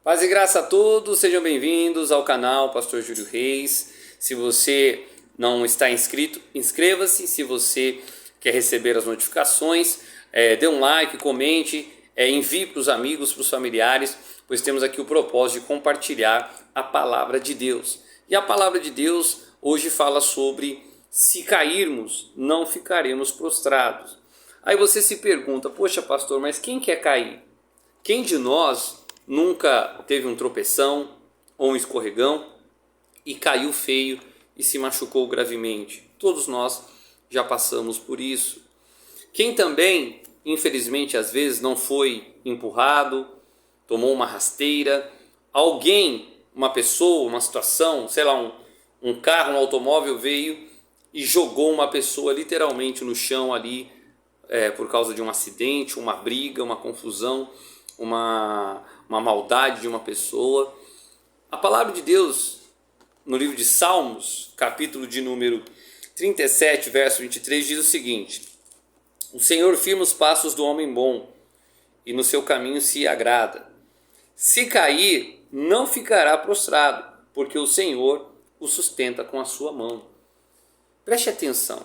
Paz e graça a todos, sejam bem-vindos ao canal Pastor Júlio Reis. Se você não está inscrito, inscreva-se. Se você quer receber as notificações, dê um like, comente, envie para os amigos, para os familiares, pois temos aqui o propósito de compartilhar a palavra de Deus. E a palavra de Deus hoje fala sobre: se cairmos, não ficaremos prostrados. Aí você se pergunta: poxa, pastor, mas quem quer cair? Quem de nós nunca teve um tropeção ou um escorregão e caiu feio e se machucou gravemente? Todos nós já passamos por isso. Quem também, infelizmente, às vezes não foi empurrado, tomou uma rasteira, alguém, uma pessoa, uma situação, sei lá, um carro, um automóvel veio e jogou uma pessoa literalmente no chão ali, por causa de um acidente, uma briga, uma confusão, uma maldade de uma pessoa. A palavra de Deus, no livro de Salmos, capítulo de número 37, verso 23, diz o seguinte: o Senhor firma os passos do homem bom, e no seu caminho se agrada. Se cair, não ficará prostrado, porque o Senhor o sustenta com a sua mão. Preste atenção.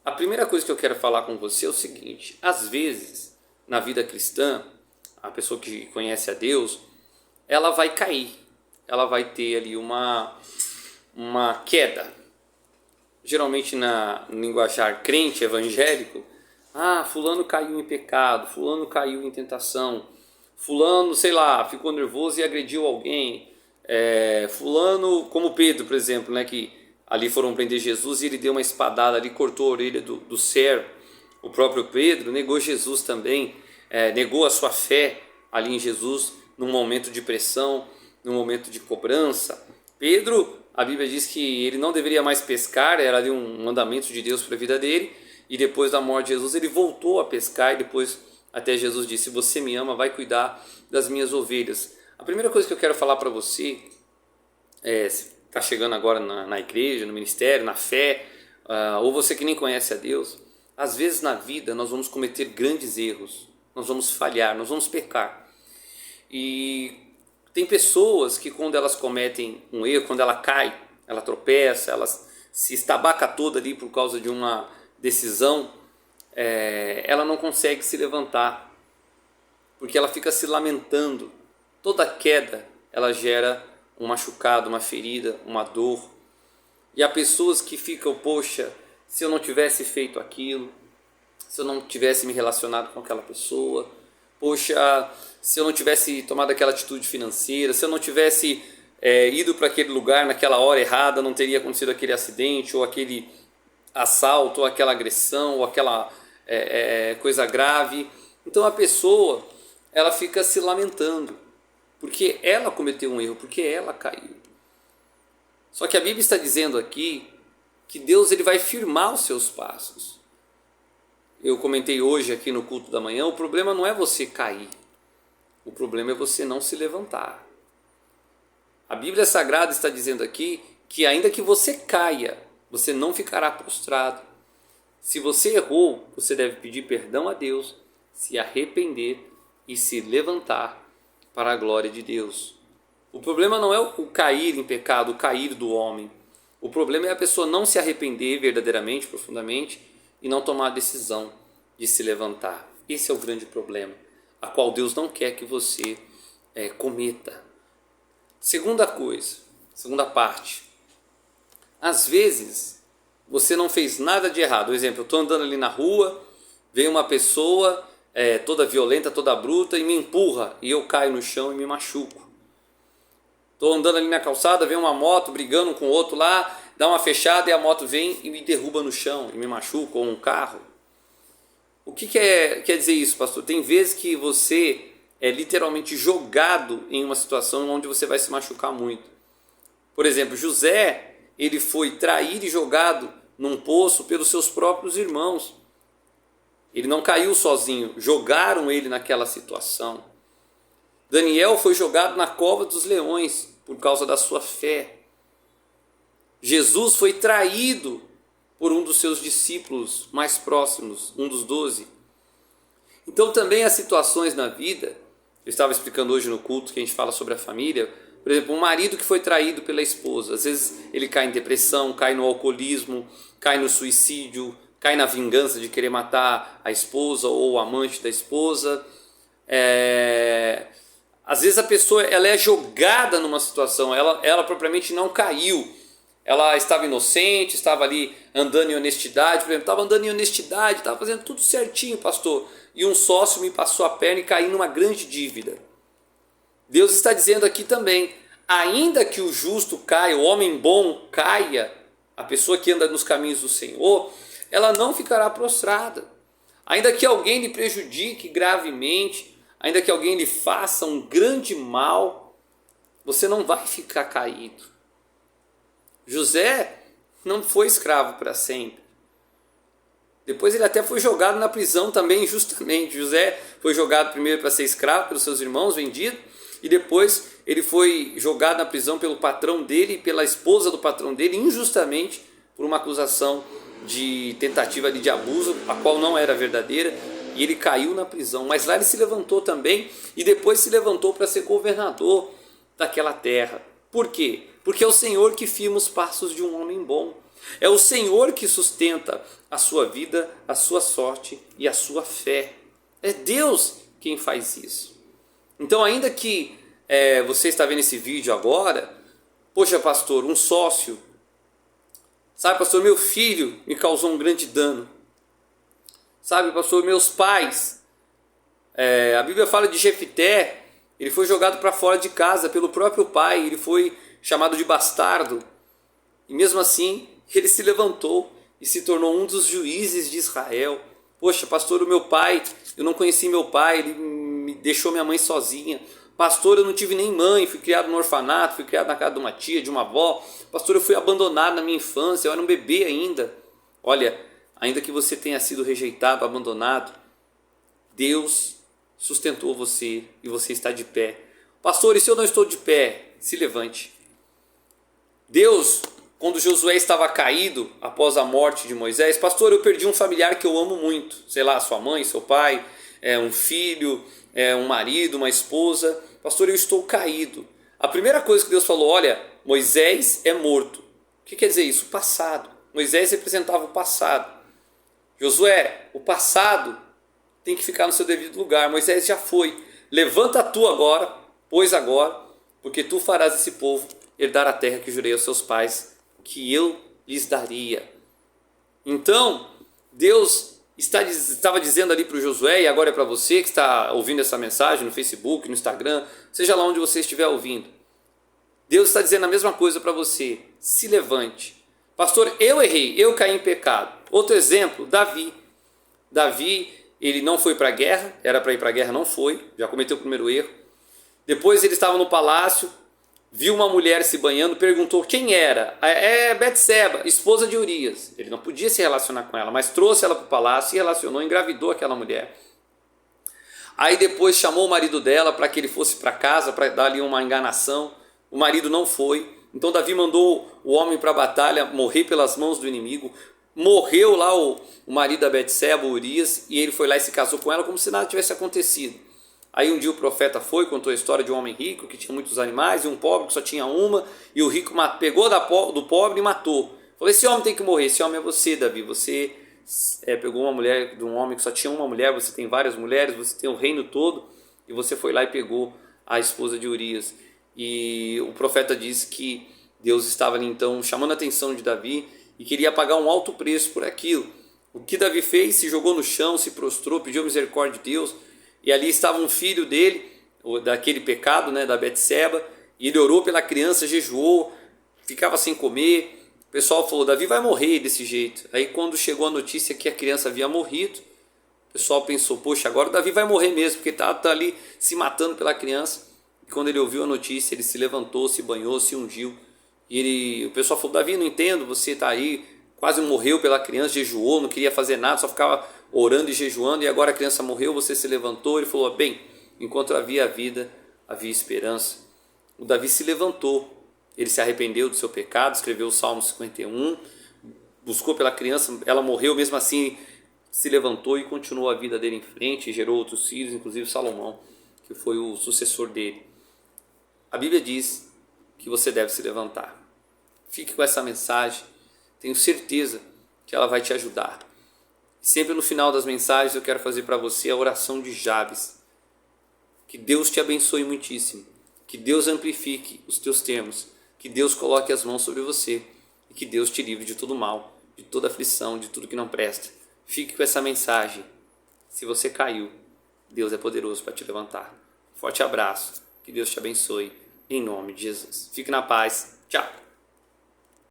A primeira coisa que eu quero falar com você é o seguinte: às vezes, na vida cristã, a pessoa que conhece a Deus, ela vai cair, ela vai ter ali uma queda. Geralmente no linguajar crente, evangélico, fulano caiu em pecado, fulano caiu em tentação, fulano, sei lá, ficou nervoso e agrediu alguém, fulano, como Pedro, por exemplo, né, que ali foram prender Jesus e ele deu uma espadada ali, cortou a orelha do servo. O próprio Pedro negou Jesus também, negou a sua fé ali em Jesus num momento de pressão, num momento de cobrança. Pedro, a Bíblia diz que ele não deveria mais pescar, era ali um mandamento de Deus para a vida dele, e depois da morte de Jesus ele voltou a pescar, e depois até Jesus disse: se você me ama, vai cuidar das minhas ovelhas. A primeira coisa que eu quero falar para você, se está chegando agora na igreja, no ministério, na fé, ou você que nem conhece a Deus, às vezes na vida nós vamos cometer grandes erros, nós vamos falhar, nós vamos pecar. E tem pessoas que quando elas cometem um erro, quando ela cai, ela tropeça, ela se estabaca toda ali por causa de uma decisão, ela não consegue se levantar, porque ela fica se lamentando. Toda queda, ela gera um machucado, uma ferida, uma dor. E há pessoas que ficam: poxa, se eu não tivesse feito aquilo, se eu não tivesse me relacionado com aquela pessoa, poxa, se eu não tivesse tomado aquela atitude financeira, se eu não tivesse ido para aquele lugar naquela hora errada, não teria acontecido aquele acidente, ou aquele assalto, ou aquela agressão, ou aquela coisa grave. Então a pessoa, ela fica se lamentando, porque ela cometeu um erro, porque ela caiu. Só que a Bíblia está dizendo aqui que Deus, ele vai firmar os seus passos. Eu comentei hoje aqui no culto da manhã, o problema não é você cair, o problema é você não se levantar. A Bíblia Sagrada está dizendo aqui que ainda que você caia, você não ficará prostrado. Se você errou, você deve pedir perdão a Deus, se arrepender e se levantar para a glória de Deus. O problema não é o cair em pecado, o cair do homem. O problema é a pessoa não se arrepender verdadeiramente, profundamente, e não tomar a decisão de se levantar. Esse é o grande problema, a qual Deus não quer que você cometa. Segunda coisa, segunda parte. Às vezes, você não fez nada de errado. Por exemplo, eu estou andando ali na rua, vem uma pessoa toda violenta, toda bruta, e me empurra, e eu caio no chão e me machuco. Estou andando ali na calçada, vem uma moto brigando com o outro lá, dá uma fechada e a moto vem e me derruba no chão e me machuca, ou um carro. O que quer dizer isso, pastor? Tem vezes que você é literalmente jogado em uma situação onde você vai se machucar muito. Por exemplo, José, ele foi traído e jogado num poço pelos seus próprios irmãos. Ele não caiu sozinho, jogaram ele naquela situação. Daniel foi jogado na cova dos leões por causa da sua fé. Jesus foi traído por um dos seus discípulos mais próximos, um dos 12. Então também há situações na vida Eu estava explicando hoje no culto que a gente fala sobre a família. Por exemplo, um marido que foi traído pela esposa, às vezes ele cai em depressão, cai no alcoolismo, cai no suicídio, cai na vingança de querer matar a esposa ou o amante da esposa. Às vezes a pessoa ela é jogada numa situação, ela propriamente não caiu. Ela estava inocente, estava ali andando em honestidade, por exemplo, estava andando em honestidade, estava fazendo tudo certinho, pastor. E um sócio me passou a perna e caí numa grande dívida. Deus está dizendo aqui também, ainda que o justo caia, o homem bom caia, a pessoa que anda nos caminhos do Senhor, ela não ficará prostrada. Ainda que alguém lhe prejudique gravemente, ainda que alguém lhe faça um grande mal, você não vai ficar caído. José não foi escravo para sempre. Depois ele até foi jogado na prisão também injustamente. José foi jogado primeiro para ser escravo pelos seus irmãos, vendido, e depois ele foi jogado na prisão pelo patrão dele e pela esposa do patrão dele, injustamente, por uma acusação de tentativa de abuso, a qual não era verdadeira, e ele caiu na prisão. Mas lá ele se levantou também, e depois se levantou para ser governador daquela terra. Por quê? Porque é o Senhor que firma os passos de um homem bom. É o Senhor que sustenta a sua vida, a sua sorte e a sua fé. É Deus quem faz isso. Então, ainda que você está vendo esse vídeo agora, poxa, pastor, um sócio, sabe, pastor, meu filho me causou um grande dano. Sabe, pastor, meus pais, a Bíblia fala de Jefité, ele foi jogado para fora de casa pelo próprio pai, ele foi chamado de bastardo. E mesmo assim, ele se levantou e se tornou um dos juízes de Israel. Poxa, pastor, o meu pai, eu não conheci meu pai, ele me deixou minha mãe sozinha. Pastor, eu não tive nem mãe, fui criado no orfanato, fui criado na casa de uma tia, de uma avó. Pastor, eu fui abandonado na minha infância, eu era um bebê ainda. Olha, ainda que você tenha sido rejeitado, abandonado, Deus sustentou você e você está de pé. Pastor, e se eu não estou de pé? Se levante. Deus, quando Josué estava caído após a morte de Moisés, pastor, eu perdi um familiar que eu amo muito, sei lá, sua mãe, seu pai, um filho, um marido, uma esposa, pastor, eu estou caído. A primeira coisa que Deus falou, olha, Moisés é morto. O que quer dizer isso? O passado. Moisés representava o passado. Josué, o passado tem que ficar no seu devido lugar. Moisés já foi. Levanta tu agora, pois agora, porque tu farás esse povo herdar a terra que jurei aos seus pais, que eu lhes daria. Então, Deus estava dizendo ali para o Josué, e agora é para você que está ouvindo essa mensagem no Facebook, no Instagram, seja lá onde você estiver ouvindo. Deus está dizendo a mesma coisa para você. Se levante. Pastor, eu errei, eu caí em pecado. Outro exemplo, Davi. Davi, ele não foi para a guerra, era para ir para a guerra, não foi, já cometeu o primeiro erro. Depois ele estava no palácio, viu uma mulher se banhando, perguntou quem era. É Betseba, esposa de Urias. Ele não podia se relacionar com ela, mas trouxe ela para o palácio, se relacionou, engravidou aquela mulher. Aí depois chamou o marido dela para que ele fosse para casa, para dar ali uma enganação. O marido não foi. Então Davi mandou o homem para a batalha morrer pelas mãos do inimigo. Morreu lá o marido da Betseba, Urias, e ele foi lá e se casou com ela como se nada tivesse acontecido. Aí um dia o profeta foi, contou a história de um homem rico que tinha muitos animais e um pobre que só tinha uma, e o rico pegou do pobre e matou. Falou, esse homem tem que morrer, esse homem é você, Davi. Você pegou uma mulher de um homem que só tinha uma mulher, você tem várias mulheres, você tem o reino todo, e você foi lá e pegou a esposa de Urias. E o profeta disse que Deus estava ali então chamando a atenção de Davi e queria pagar um alto preço por aquilo. O que Davi fez? Se jogou no chão, se prostrou, pediu misericórdia de Deus. E ali estava um filho dele, daquele pecado, da Betseba, e ele orou pela criança, jejuou, ficava sem comer. O pessoal falou, Davi vai morrer desse jeito. Aí quando chegou a notícia que a criança havia morrido, o pessoal pensou, poxa, agora o Davi vai morrer mesmo, porque está ali se matando pela criança. E quando ele ouviu a notícia, ele se levantou, se banhou, se ungiu. E o pessoal falou, Davi, não entendo, você está aí, quase morreu pela criança, jejuou, não queria fazer nada, só ficava orando e jejuando, e agora a criança morreu, você se levantou. Ele falou, bem, enquanto havia vida, havia esperança. O Davi se levantou, ele se arrependeu do seu pecado, escreveu o Salmo 51, buscou pela criança, ela morreu, mesmo assim se levantou e continuou a vida dele em frente, e gerou outros filhos, inclusive Salomão, que foi o sucessor dele. A Bíblia diz que você deve se levantar. Fique com essa mensagem, tenho certeza que ela vai te ajudar. Sempre no final das mensagens eu quero fazer para você a oração de Jabes. Que Deus te abençoe muitíssimo, que Deus amplifique os teus termos, que Deus coloque as mãos sobre você e que Deus te livre de todo mal, de toda aflição, de tudo que não presta. Fique com essa mensagem. Se você caiu, Deus é poderoso para te levantar. Forte abraço, que Deus te abençoe, em nome de Jesus. Fique na paz, tchau.